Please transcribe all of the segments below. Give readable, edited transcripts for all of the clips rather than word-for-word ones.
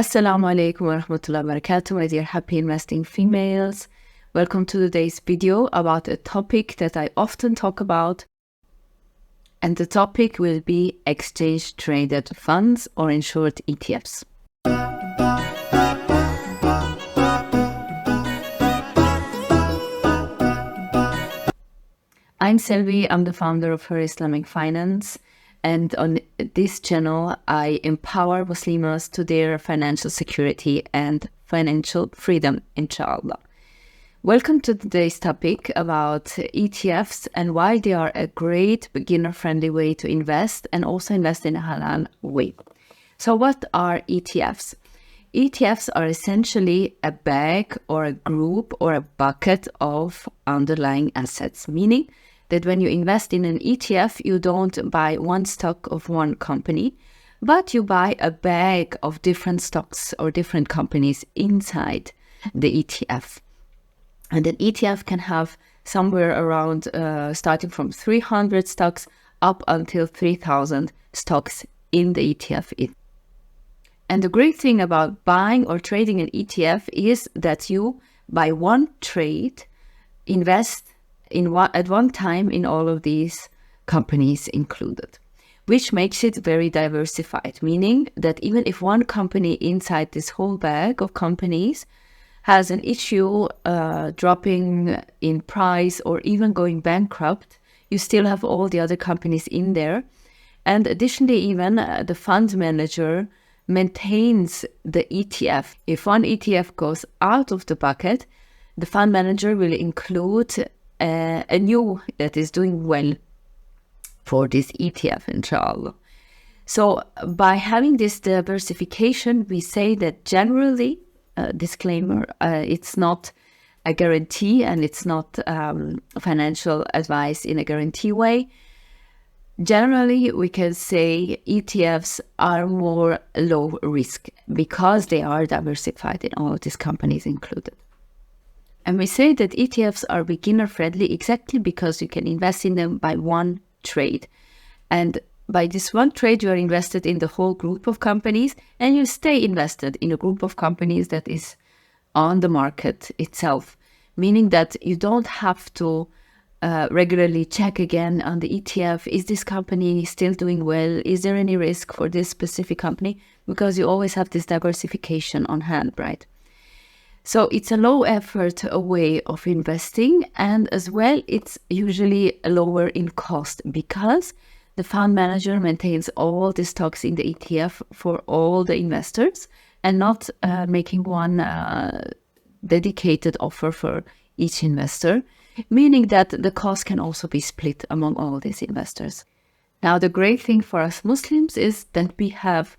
Assalamualaikum warahmatullah wabarakatuh, my dear happy investing females. Welcome to today's video about a topic that I often talk about. And the topic will be exchange traded funds, or in short, ETFs. I'm Selvie, I'm the founder of Her Islamic Finance. And on this channel, I empower muslimahs to their financial security and financial freedom, inshaAllah. Welcome to today's topic about ETFs and why they are a great beginner-friendly way to invest and also invest in a halal way. So what are ETFs? ETFs are essentially a bag or a group or a bucket of underlying assets, meaning that when you invest in an ETF, you don't buy one stock of one company, but you buy a bag of different stocks or different companies inside the ETF. And an ETF can have somewhere around starting from 300 stocks up until 3,000 stocks in the ETF. And the great thing about buying or trading an ETF is that you, by one trade, invest at one time in all of these companies included, which makes it very diversified, meaning that even if one company inside this whole bag of companies has an issue dropping in price or even going bankrupt, you still have all the other companies in there. And additionally, even the fund manager maintains the ETF. If one ETF goes out of the bucket, the fund manager will include a new that is doing well for this ETF, inshaAllah. So by having this diversification, we say that generally, disclaimer, it's not a guarantee and it's not financial advice in a guarantee way. Generally, we can say ETFs are more low risk because they are diversified in all of these companies included. And we say that ETFs are beginner friendly exactly because you can invest in them by one trade. And by this one trade, you are invested in the whole group of companies and you stay invested in a group of companies that is on the market itself, meaning that you don't have to regularly check again on the ETF, is this company still doing well? Is there any risk for this specific company? Because you always have this diversification on hand, right? So it's a low effort way of investing, and as well it's usually lower in cost because the fund manager maintains all the stocks in the ETF for all the investors and not making one dedicated offer for each investor, meaning that the cost can also be split among all these investors. Now, the great thing for us Muslims is that we have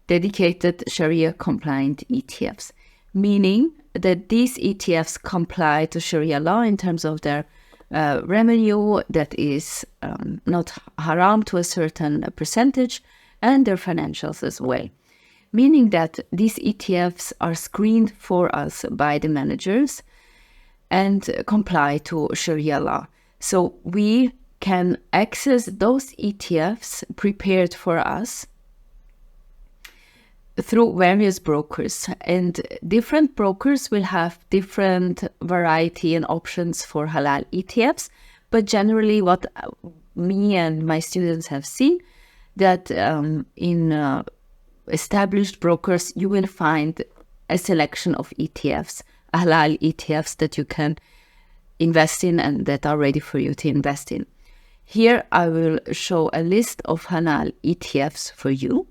dedicated Sharia-compliant ETFs, meaning that these ETFs comply to Sharia law in terms of their revenue that is not haram to a certain percentage, and their financials as well. Meaning that these ETFs are screened for us by the managers and comply to Sharia law. So we can access those ETFs prepared for us through various brokers, and different brokers will have different variety and options for halal ETFs. But generally what me and my students have seen, that in established brokers you will find a selection of ETFs, halal ETFs that you can invest in and that are ready for you to invest in. Here I will show a list of halal ETFs for you.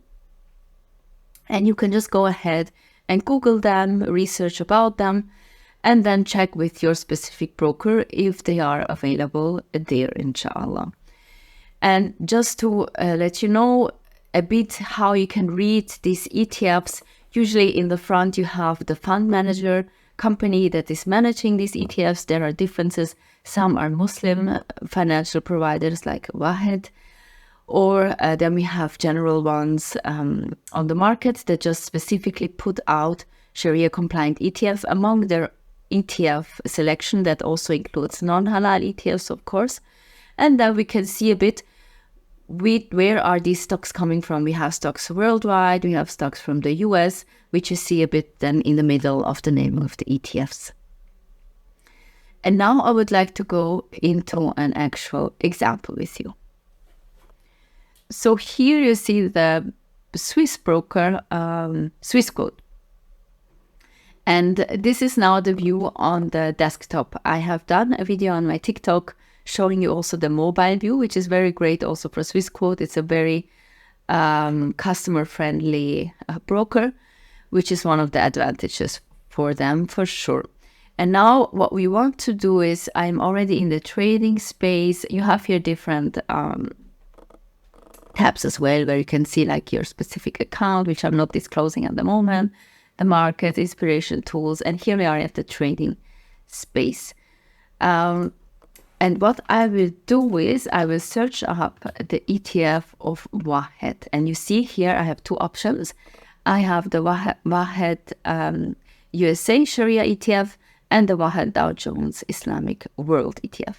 And you can just go ahead and Google them, research about them, and then check with your specific broker if they are available there, inshaAllah. And just to let you know a bit how you can read these ETFs, usually in the front you have the fund manager company that is managing these ETFs. There are differences. Some are Muslim financial providers like Wahed, or then we have general ones on the market that just specifically put out Sharia-compliant ETFs among their ETF selection that also includes non-halal ETFs, of course. And then we can see a bit where are these stocks coming from? We have stocks worldwide, we have stocks from the US, which you see a bit then in the middle of the name of the ETFs. And now I would like to go into an actual example with you. So here you see the Swiss broker, Swissquote. And this is now the view on the desktop. I have done a video on my TikTok showing you also the mobile view, which is very great also for Swissquote. It's a very customer-friendly broker, which is one of the advantages for them for sure. And now what we want to do is, I'm already in the trading space. You have here different tabs as well, where you can see like your specific account, which I'm not disclosing at the moment, the market, inspiration tools, and here we are at the trading space. And what I will do is I will search up the ETF of Wahed. And you see here I have two options. I have the Wahed USA Sharia ETF and the Wahed Dow Jones Islamic World ETF.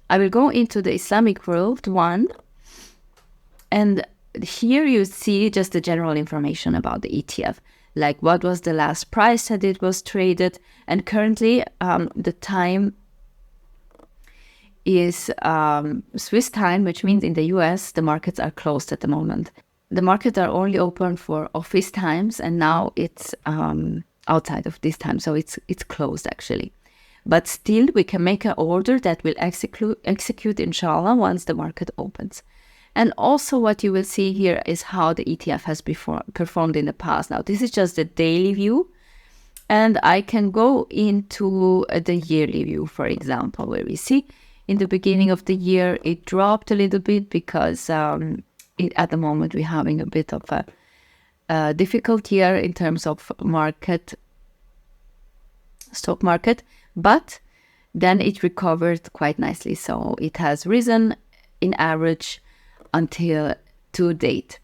I will go into the Islamic World one. And here you see just the general information about the ETF. Like what was the last price that it was traded. And currently the time is Swiss time, which means in the US, the markets are closed at the moment. The markets are only open for office times, and now it's outside of this time, so it's closed actually. But still, we can make an order that will execute inshaAllah once the market opens. And also what you will see here is how the ETF has performed in the past. Now, this is just the daily view, and I can go into the yearly view, for example, where we see in the beginning of the year, it dropped a little bit because at the moment we're having a bit of a difficult year in terms of stock market, but then it recovered quite nicely. So it has risen in average until to date.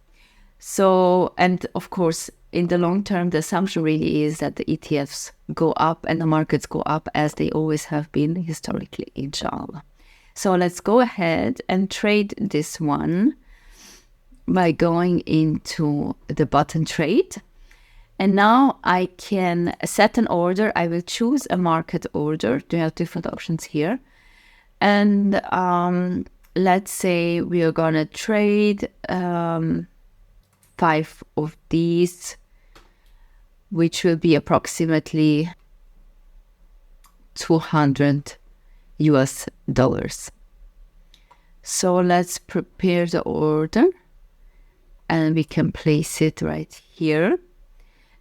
So, and of course, in the long term, the assumption really is that the ETFs go up and the markets go up as they always have been historically, inshaAllah. So let's go ahead and trade this one by going into the button trade. And now I can set an order. I will choose a market order. You have different options here. And let's say we are going to trade 5 of these, which will be approximately $200 US. So let's prepare the order and we can place it right here.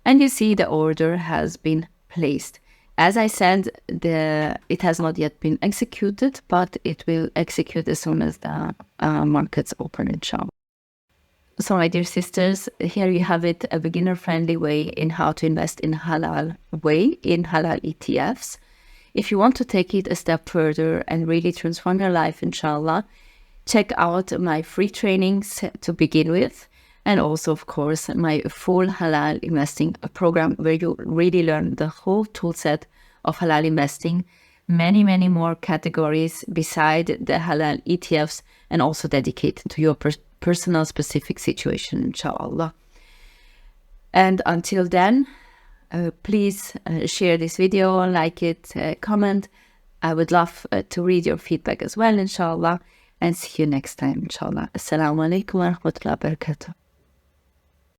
And you see the order has been placed. As I said, it has not yet been executed, but it will execute as soon as the markets open, inshaAllah. So my dear sisters, here you have it, a beginner-friendly way in how to invest in halal way, in halal ETFs. If you want to take it a step further and really transform your life, inshallah, check out my free trainings to begin with. And also, of course, my full halal investing program where you really learn the whole tool set of halal investing, many, many more categories beside the halal ETFs, and also dedicated to your personal specific situation, inshallah. And until then, please share this video, like it, comment. I would love to read your feedback as well, inshallah. And see you next time, inshallah. Assalamualaikum warahmatullah wabarakatuh.